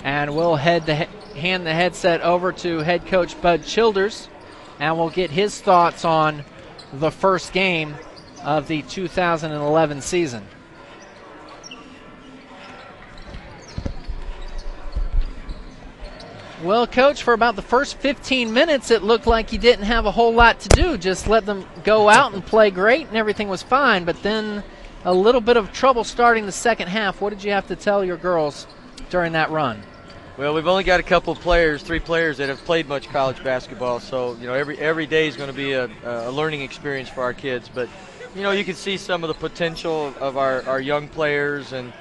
And we'll hand the headset over to head coach Bud Childers, and we'll get his thoughts on the first game of the 2011 season. Well, Coach, for about the first 15 minutes, it looked like you didn't have a whole lot to do. Just let them go out and play great, and everything was fine. But then a little bit of trouble starting the second half. What did you have to tell your girls during that run? Well, we've only got a couple of players, 3 players that have played much college basketball. So, you know, every day is going to be a learning experience for our kids. But, you know, you can see some of the potential of our young players, and,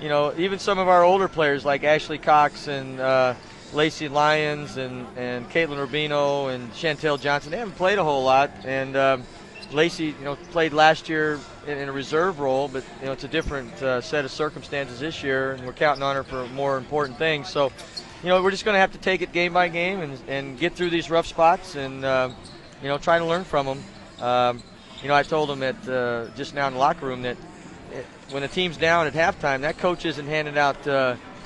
you know, even some of our older players like Ashley Cox and Lacey Lyons and Caitlin Rubino and Chantel Johnson. They haven't played a whole lot, and Lacey, you know, played last year in a reserve role, but, you know, it's a different set of circumstances this year, and we're counting on her for more important things. So, you know, we're just going to have to take it game by game and get through these rough spots and, you know, try to learn from them. You know, I told them just now in the locker room that when the team's down at halftime, that coach isn't handing out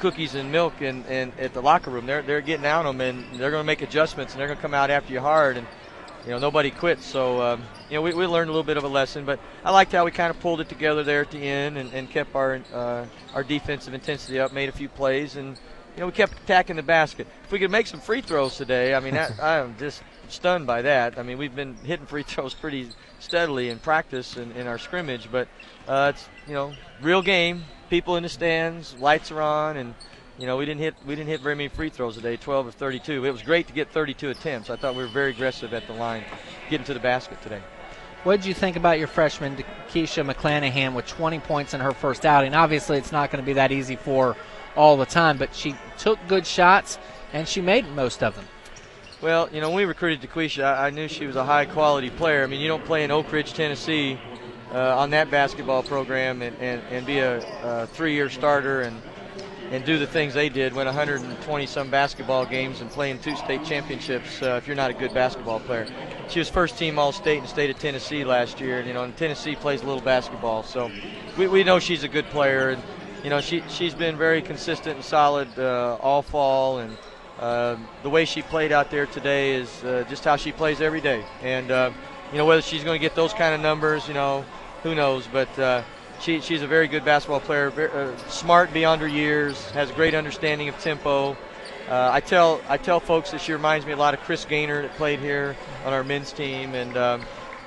cookies and milk and at the locker room. They're getting out on them, and they're going to make adjustments, and they're going to come out after you hard, and, you know, nobody quits. So, you know, we learned a little bit of a lesson, but I liked how we kind of pulled it together there at the end and kept our defensive intensity up, made a few plays, and, you know, we kept attacking the basket. If we could make some free throws today, I mean, I'm just stunned by that. I mean, we've been hitting free throws pretty steadily in practice and in our scrimmage, but it's, you know, real game. People in the stands, lights are on, and, you know, we didn't hit very many free throws today, 12 of 32. It was great to get 32 attempts. I thought we were very aggressive at the line, getting to the basket today. What did you think about your freshman, Keisha McClanahan, with 20 points in her first outing? Obviously, it's not going to be that easy for her all the time, but she took good shots, and she made most of them. Well, you know, when we recruited Keisha, I knew she was a high-quality player. I mean, you don't play in Oak Ridge, Tennessee, on that basketball program and be a 3-year starter and do the things they did, win 120-some basketball games and play in 2 state championships if you're not a good basketball player. She was first-team All-State in the state of Tennessee last year, and, you know, and Tennessee plays a little basketball. So we know she's a good player, and, you know, she's been very consistent and solid all fall, and the way she played out there today is just how she plays every day. And, you know, whether she's going to get those kind of numbers, you know, who knows, but she's a very good basketball player, very, smart beyond her years, has a great understanding of tempo. I tell folks that she reminds me a lot of Chris Gaynor that played here on our men's team, and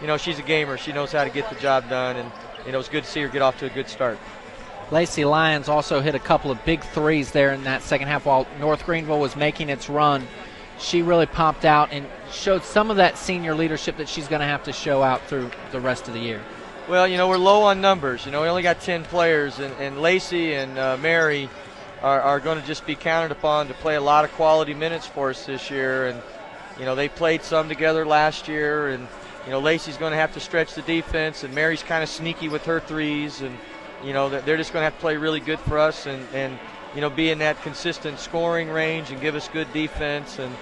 you know, she's a gamer. She knows how to get the job done, and, you know, it's good to see her get off to a good start. Lacey Lyons also hit a couple of big threes there in that second half while North Greenville was making its run. She really popped out and showed some of that senior leadership that she's going to have to show out through the rest of the year. Well, you know, we're low on numbers. You know, we only got 10 players, and Lacey and Mary are going to just be counted upon to play a lot of quality minutes for us this year. And, you know, they played some together last year, and, you know, Lacey's going to have to stretch the defense, and Mary's kind of sneaky with her threes, and, you know, they're just going to have to play really good for us and you know, be in that consistent scoring range and give us good defense. And,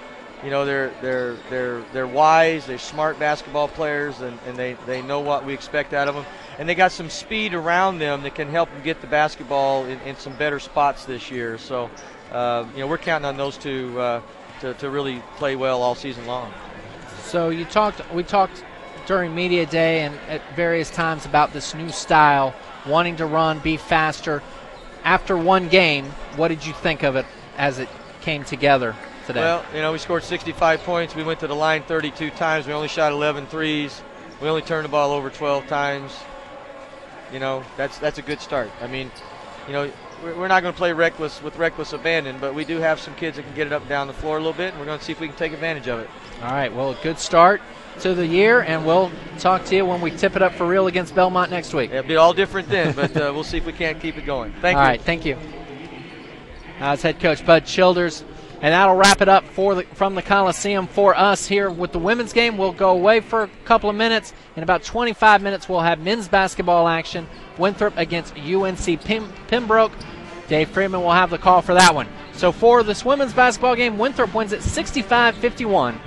you know, they're wise, they're smart basketball players, and they know what we expect out of them. And they got some speed around them that can help them get the basketball in some better spots this year. So, you know, we're counting on those two to really play well all season long. So we talked during media day and at various times about this new style, wanting to run, be faster. After one game, what did you think of it as it came together today? Well, you know, we scored 65 points. We went to the line 32 times. We only shot 11 threes. We only turned the ball over 12 times. You know, that's a good start. I mean, you know, we're not going to play with reckless abandon, but we do have some kids that can get it up and down the floor a little bit, and we're going to see if we can take advantage of it. All right, well, a good start to the year, and we'll talk to you when we tip it up for real against Belmont next week. It'll be all different then, but we'll see if we can't keep it going. Thank you. All right, thank you. That's head coach Bud Childers. And that'll wrap it up from the Coliseum for us here with the women's game. We'll go away for a couple of minutes. In about 25 minutes, we'll have men's basketball action. Winthrop against UNC Pembroke. Dave Freeman will have the call for that one. So for this women's basketball game, Winthrop wins at 65-51